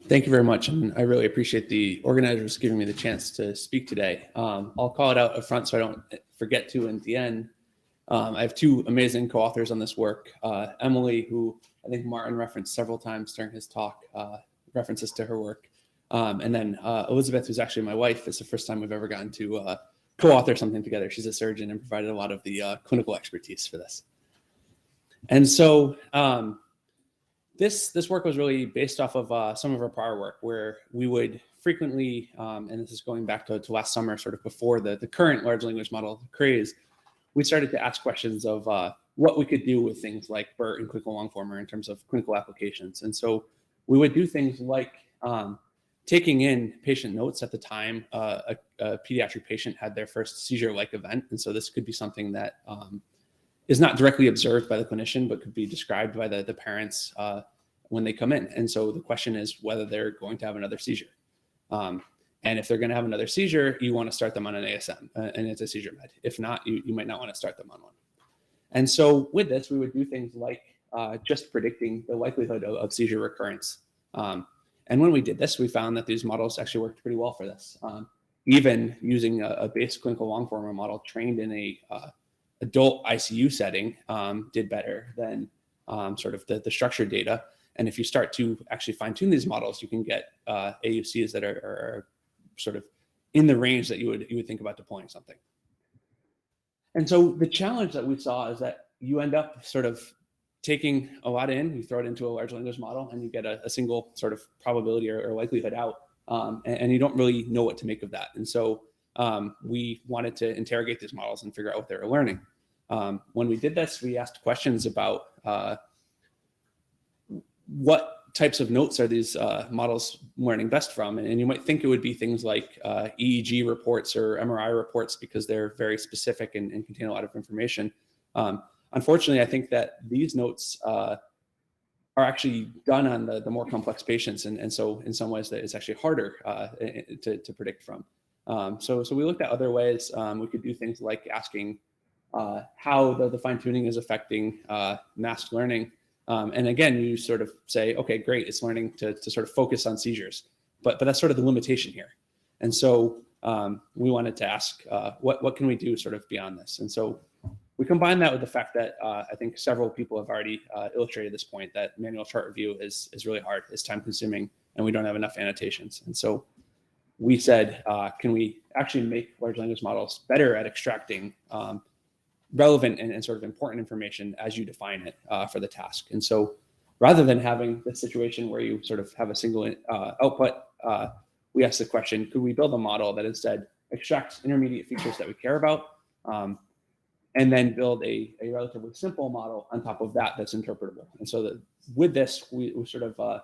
Thank you very much, and I really appreciate the organizers giving me the chance to speak today. I'll call it out up front so I don't forget to at the end. I have two amazing co-authors on this work. Emily, who I think Martin referenced several times during his talk, references to her work. And then Elizabeth, who's actually my wife. It's the first time we've ever gotten to co-author something together. She's a surgeon and provided a lot of the clinical expertise for this. And so this work was really based off of some of our prior work, where we would frequently, and this is going back to last summer, sort of before the current large language model craze, we started to ask questions of what we could do with things like BERT and clinical long former in terms of clinical applications. And so we would do things like taking in patient notes at the time a pediatric patient had their first seizure-like event. And so this could be something that is not directly observed by the clinician, but could be described by the parents when they come in. And so the question is whether they're going to have another seizure. And if they're going to have another seizure, you want to start them on an ASM, an anti-seizure med. If not, you might not want to start them on one. And so with this, we would do things like just predicting the likelihood of seizure recurrence. And when we did this, we found that these models actually worked pretty well for this. Even using a base clinical long former model trained in a adult ICU setting did better than sort of the structured data. And if you start to actually fine tune these models, you can get AUCs that are sort of in the range that you would think about deploying something. And so the challenge that we saw is that you end up sort of taking a lot in, you throw it into a large language model, and you get a single sort of probability or likelihood out, and you don't really know what to make of that. And so we wanted to interrogate these models and figure out what they were learning. When we did this, we asked questions about what types of notes are these models learning best from? And you might think it would be things like EEG reports or MRI reports because they're very specific and contain a lot of information. Unfortunately, I think that these notes are actually done on the more complex patients. And so in some ways that it's actually harder to predict from. So we looked at other ways. We could do things like asking how the fine tuning is affecting masked learning. And again, you sort of say, okay, great, it's learning to sort of focus on seizures, but that's sort of the limitation here. And so we wanted to ask, what can we do sort of beyond this? And so we combine that with the fact that I think several people have already illustrated this point, that manual chart review is really hard, it's time consuming, and we don't have enough annotations. And so we said, can we actually make large language models better at extracting relevant and sort of important information as you define it for the task? And so rather than having the situation where you sort of have a single output, we asked the question, could we build a model that instead extracts intermediate features that we care about, and then build a relatively simple model on top of that that's interpretable? And so with this, we sort of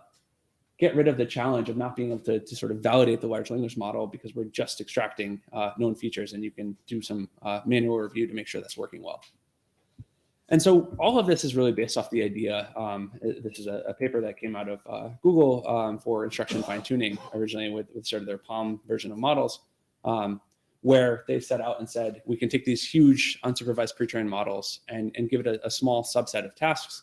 get rid of the challenge of not being able to sort of validate the large language model, because we're just extracting known features, and you can do some manual review to make sure that's working well. And so all of this is really based off the idea, this is a paper that came out of Google for instruction fine-tuning, originally with sort of their PaLM version of models, where they set out and said, we can take these huge unsupervised pre-trained models and give it a small subset of tasks,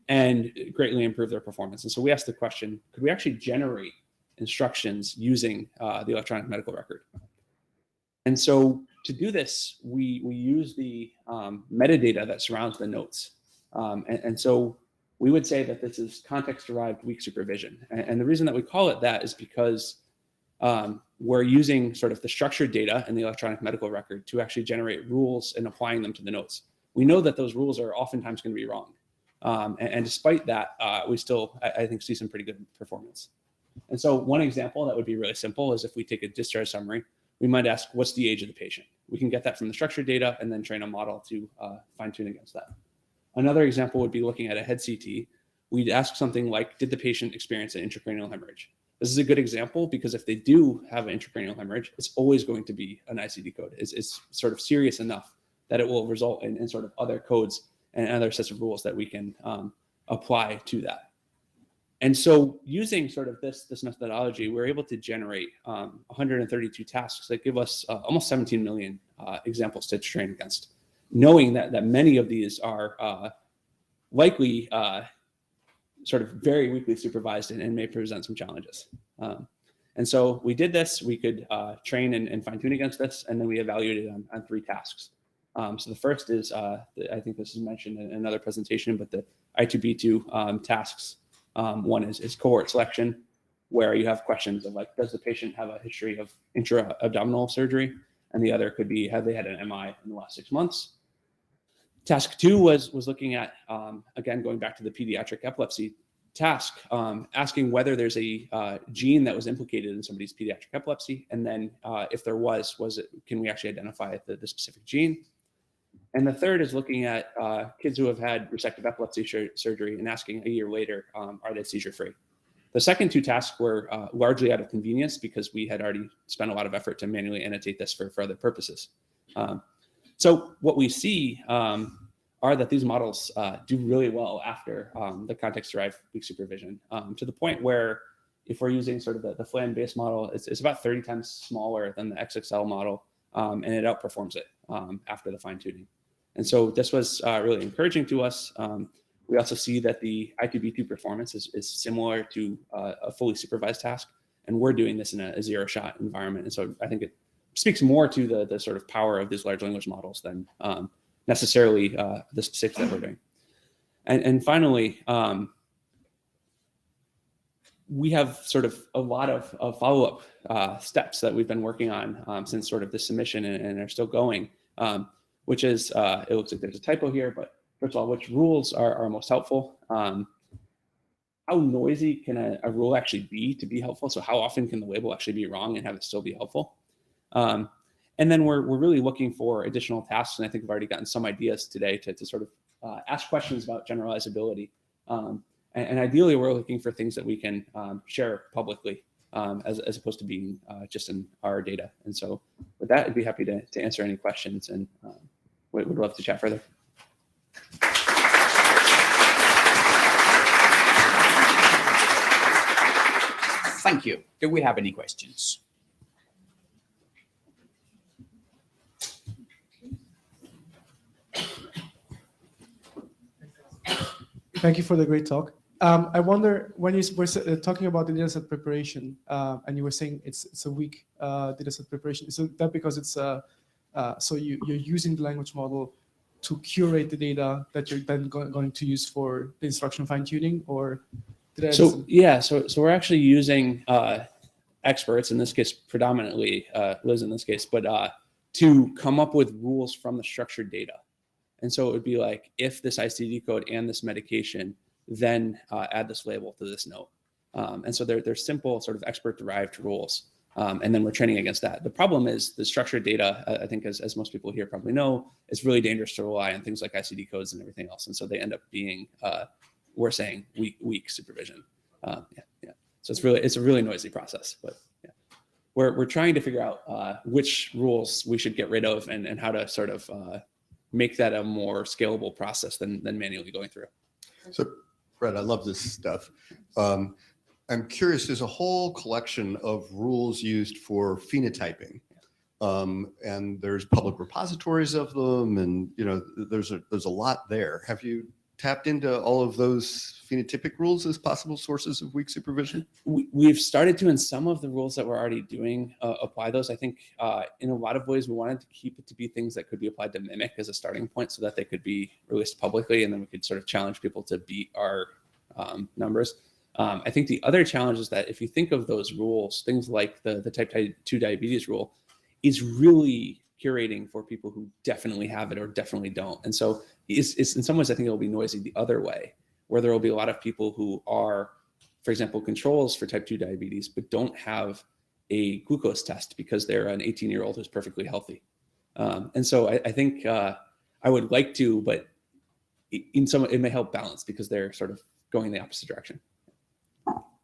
and greatly improve their performance. And so we asked the question, could we actually generate instructions using the electronic medical record? And so to do this, we use the metadata that surrounds the notes. And so we would say that this is context-derived weak supervision. And the reason that we call it that is because we're using sort of the structured data in the electronic medical record to actually generate rules and applying them to the notes. We know that those rules are oftentimes going to be wrong. And despite that, we still, I think, see some pretty good performance. And so one example that would be really simple is if we take a discharge summary, we might ask, what's the age of the patient? We can get that from the structured data and then train a model to fine tune against that. Another example would be looking at a head CT. We'd ask something like, did the patient experience an intracranial hemorrhage? This is a good example because if they do have an intracranial hemorrhage, it's always going to be an ICD code. It's sort of serious enough that it will result in sort of other codes and other sets of rules that we can apply to that. And so using sort of this methodology, we're able to generate 132 tasks that give us almost 17 million examples to train against, knowing that many of these are likely sort of very weakly supervised and may present some challenges. And so we did this. We could train and fine tune against this, and then we evaluated on 3 tasks. So the first is, I think this is mentioned in another presentation, but the I2B2 tasks. One is cohort selection, where you have questions of like, does the patient have a history of intra-abdominal surgery? And the other could be, have they had an MI in the last 6 months? Task 2 was looking at, again, going back to the pediatric epilepsy task, asking whether there's a gene that was implicated in somebody's pediatric epilepsy. And then if there was it, can we actually identify the specific gene? And the third is looking at kids who have had resective epilepsy surgery and asking a year later, are they seizure-free? The second 2 tasks were largely out of convenience because we had already spent a lot of effort to manually annotate this for other purposes. So what we see are that these models do really well after the context-derived weak supervision, to the point where if we're using sort of the FLAN-based model, it's about 30 times smaller than the XXL model, and it outperforms it after the fine-tuning. And so this was really encouraging to us. We also see that the I2B2 performance is similar to a fully supervised task, and we're doing this in a zero-shot environment. And so I think it speaks more to the sort of power of these large language models than necessarily the specifics that we're doing. And finally, we have sort of a lot of follow-up steps that we've been working on since sort of the submission and are still going, which is, it looks like there's a typo here, but first of all, which rules are most helpful? How noisy can a rule actually be to be helpful? So how often can the label actually be wrong and have it still be helpful? And then we're really looking for additional tasks, and I think I've already gotten some ideas today to sort of ask questions about generalizability. And ideally, we're looking for things that we can share publicly as opposed to being just in our data. And so with that, I'd be happy to answer any questions, and would love to chat further. Thank you. Do we have any questions? Thank you for the great talk. I wonder, when you were talking about the dataset preparation, and you were saying it's a weak dataset preparation, is that because it's so you're using the language model to curate the data that you're then going to use for the instruction fine-tuning, or did I So yeah, so we're actually using experts, in this case predominantly Liz in this case, but to come up with rules from the structured data. And so it would be like, if this ICD code and this medication, then add this label to this note. And so they're simple sort of expert-derived rules. And then we're training against that. The problem is the structured data, I think as most people here probably know, is really dangerous to rely on things like ICD codes and everything else. And so they end up being, we're saying, weak supervision. So it's a really noisy process, but yeah. We're trying to figure out which rules we should get rid of and how to sort of make that a more scalable process than manually going through. So, Brett, I love this stuff. I'm curious, there's a whole collection of rules used for phenotyping. And there's public repositories of them, and there's a lot there. Have you tapped into all of those phenotypic rules as possible sources of weak supervision? We've started to, in some of the rules that we're already doing, apply those. I think in a lot of ways, we wanted to keep it to be things that could be applied to mimic as a starting point so that they could be released publicly, and then we could sort of challenge people to beat our numbers. I think the other challenge is that if you think of those rules, things like the type 2 diabetes rule is really curating for people who definitely have it or definitely don't. And so it's in some ways, I think it'll be noisy the other way, where there will be a lot of people who are, for example, controls for type 2 diabetes, but don't have a glucose test because they're an 18-year-old who's perfectly healthy. And so I think I would like to, but in some, it may help balance because they're sort of going in the opposite direction.